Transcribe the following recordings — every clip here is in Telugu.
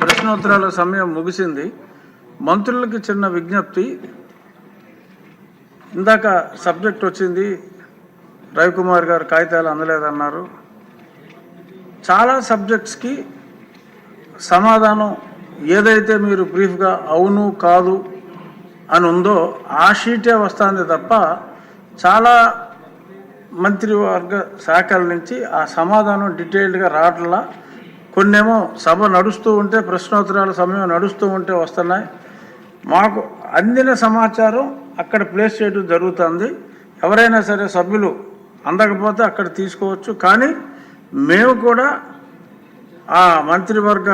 ప్రశ్నోత్తరాల సమయం ముగిసింది. మంత్రులకి చిన్న విజ్ఞప్తి. ఇందాక సబ్జెక్ట్ వచ్చింది, రవికుమార్ గారు కాగితాలు అందలేదన్నారు. చాలా సబ్జెక్ట్స్కి సమాధానం ఏదైతే మీరు బ్రీఫ్గా అవును కాదు అని ఉందో ఆ షీటే వస్తుంది తప్ప చాలా మంత్రివర్గ శాఖల నుంచి ఆ సమాధానం డీటెయిల్డ్గా రావట్లా. కొన్నేమో సభ నడుస్తూ ఉంటే, ప్రశ్నోత్తరాల సమయం నడుస్తూ ఉంటే వస్తున్నాయి. మాకు అందిన సమాచారం అక్కడ ప్లేస్ చేయడం జరుగుతుంది. ఎవరైనా సరే సభ్యులు అందకపోతే అక్కడ తీసుకోవచ్చు. కానీ మేము కూడా ఆ మంత్రివర్గ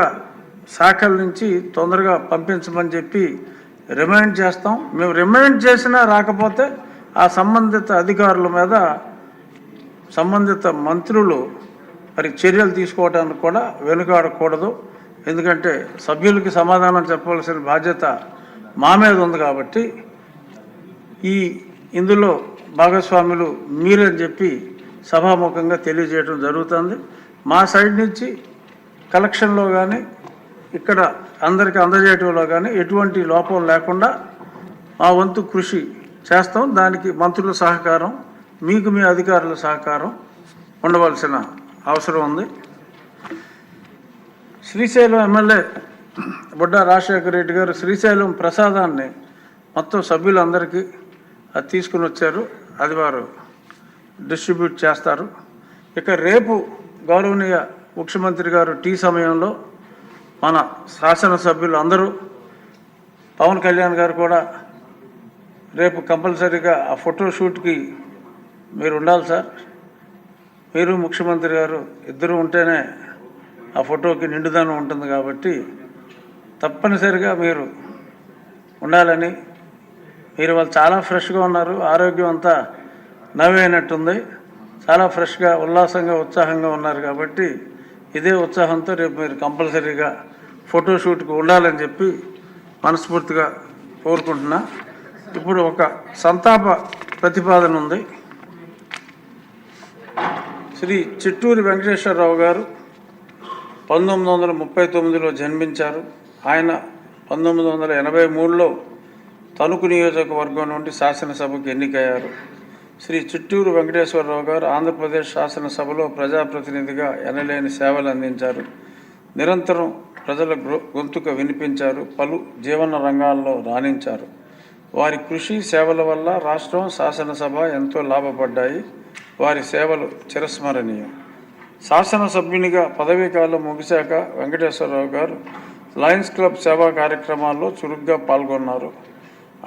శాఖల నుంచి తొందరగా పంపించమని చెప్పి రిమైండ్ చేస్తాం. మేము రిమైండ్ చేసినా రాకపోతే ఆ సంబంధిత అధికారుల మీద సంబంధిత మంత్రులు మరి చర్యలు తీసుకోవడానికి కూడా వెనుకాడకూడదు. ఎందుకంటే సభ్యులకి సమాధానం చెప్పవలసిన బాధ్యత మా మీద ఉంది కాబట్టి ఇందులో భాగస్వాములు మీరని చెప్పి సభాముఖంగా తెలియజేయడం జరుగుతుంది. మా సైడ్ నుంచి కలెక్షన్లో కానీ ఇక్కడ అందరికీ అందజేయటంలో కానీ ఎటువంటి లోపం లేకుండా మా వంతు కృషి చేస్తాం. దానికి మంత్రుల సహకారం, మీకు మీ అధికారుల సహకారం ఉండవలసిన అవసరం ఉంది. శ్రీశైలం ఎమ్మెల్యే బుడ్డా రాజశేఖర రెడ్డి గారు శ్రీశైలం ప్రసాదాన్ని మొత్తం సభ్యులందరికీ అది తీసుకుని వచ్చారు. అది వారు డిస్ట్రిబ్యూట్ చేస్తారు. ఇక రేపు గౌరవనీయ ముఖ్యమంత్రి గారు టీ సమయంలో మన శాసనసభ్యులు అందరూ, పవన్ కళ్యాణ్ గారు కూడా రేపు కంపల్సరీగా ఆ ఫోటోషూట్కి మీరు ఉండాలి సార్. మీరు ముఖ్యమంత్రి గారు ఇద్దరు ఉంటేనే ఆ ఫోటోకి నిండుదనం ఉంటుంది కాబట్టి తప్పనిసరిగా మీరు ఉండాలని. మీరు వాళ్ళు చాలా ఫ్రెష్గా ఉన్నారు, ఆరోగ్యం అంతా నవ్వైనట్టుంది, చాలా ఫ్రెష్గా ఉల్లాసంగా ఉత్సాహంగా ఉన్నారు కాబట్టి ఇదే ఉత్సాహంతో రేపు మీరు కంపల్సరీగా ఫోటోషూట్కి ఉండాలని చెప్పి మనస్ఫూర్తిగా కోరుకుంటున్నా. ఇప్పుడు ఒక సంతాప ప్రతిపాదన ఉంది. శ్రీ చిట్టూరి వెంకటేశ్వరరావు గారు 1939లో జన్మించారు. ఆయన 1983లో తణుకు నియోజకవర్గం నుండి శాసనసభకు ఎన్నికయ్యారు. శ్రీ చిట్టూరు వెంకటేశ్వరరావు గారు ఆంధ్రప్రదేశ్ శాసనసభలో ప్రజాప్రతినిధిగా ఎనలేని సేవలు అందించారు. నిరంతరం ప్రజల గొంతుక వినిపించారు. పలు జీవన రంగాల్లో రాణించారు. వారి కృషి సేవల వల్ల రాష్ట్రం, శాసనసభ ఎంతో లాభపడ్డాయి. వారి సేవలు చిరస్మరణీయం. శాసనసభ్యునిగా పదవీకాలం ముగిశాక వెంకటేశ్వరరావు గారు లయన్స్ క్లబ్ సేవా కార్యక్రమాల్లో చురుగ్గా పాల్గొన్నారు.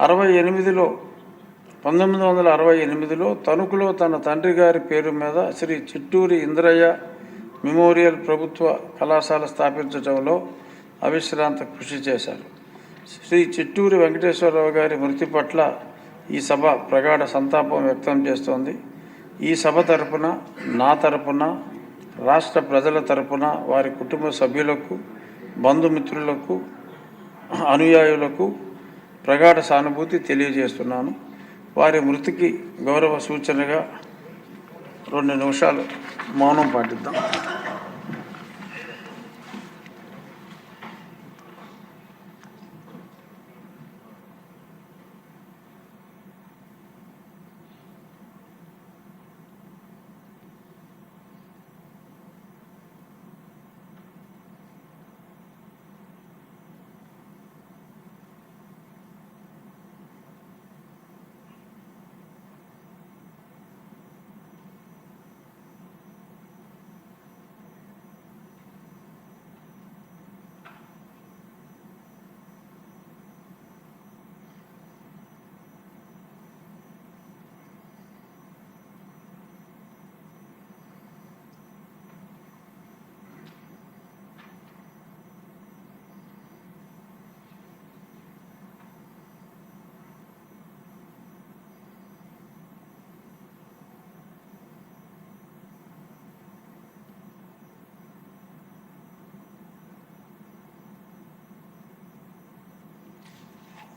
1968లో తణుకులో తన తండ్రి గారి పేరు మీద శ్రీ చిట్టూరి ఇంద్రయ్య మెమోరియల్ ప్రభుత్వ కళాశాల స్థాపించడంలో అవిశ్రాంత కృషి చేశారు. శ్రీ చిట్టూరి వెంకటేశ్వరరావు గారి మృతి పట్ల ఈ సభ ప్రగాఢ సంతాపం వ్యక్తం చేస్తోంది. ఈ సభ తరపున, నా తరపున, రాష్ట్ర ప్రజల తరపున వారి కుటుంబ సభ్యులకు, బంధుమిత్రులకు, అనుయాయులకు ప్రగాఢ సానుభూతి తెలియజేస్తున్నాను. వారి మృతికి గౌరవ సూచనగా 2 నిమిషాలు మౌనం పాటిద్దాం.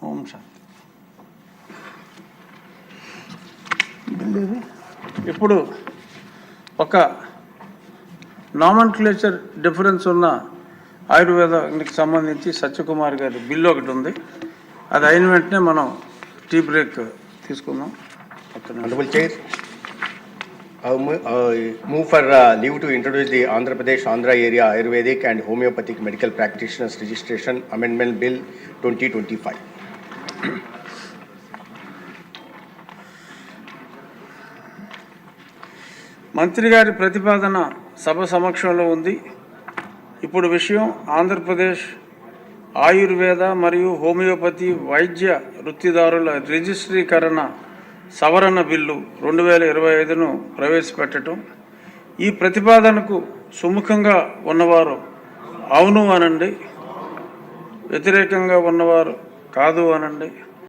ఓం శాంతి. ఇప్పుడు ఒక నామన్క్లేచర్ డిఫరెన్స్ ఉన్న ఆయుర్వేదానికి సంబంధించి సత్యకుమార్ గారి బిల్లు ఒకటి ఉంది. అది అయిన వెంటనే మనం టీ బ్రేక్ తీసుకుందాం. Honorable Chair, I move for leave to introduce the Andhra Pradesh Andhra Area Ayurvedic and Homeopathic Medical Practitioners Registration Amendment Bill 2025. మంత్రి గారి ప్రతిపాదన సభ సమక్షంలో ఉంది. ఇప్పుడు విషయం ఆంధ్రప్రదేశ్ ఆయుర్వేద మరియు హోమియోపతి వైద్య వృత్తిదారుల రిజిస్ట్రీకరణ సవరణ బిల్లు 2025ను ప్రవేశపెట్టడం. ఈ ప్రతిపాదనకు సుముఖంగా ఉన్నవారు అవును అనండి, వ్యతిరేకంగా ఉన్నవారు కాదు అనండి.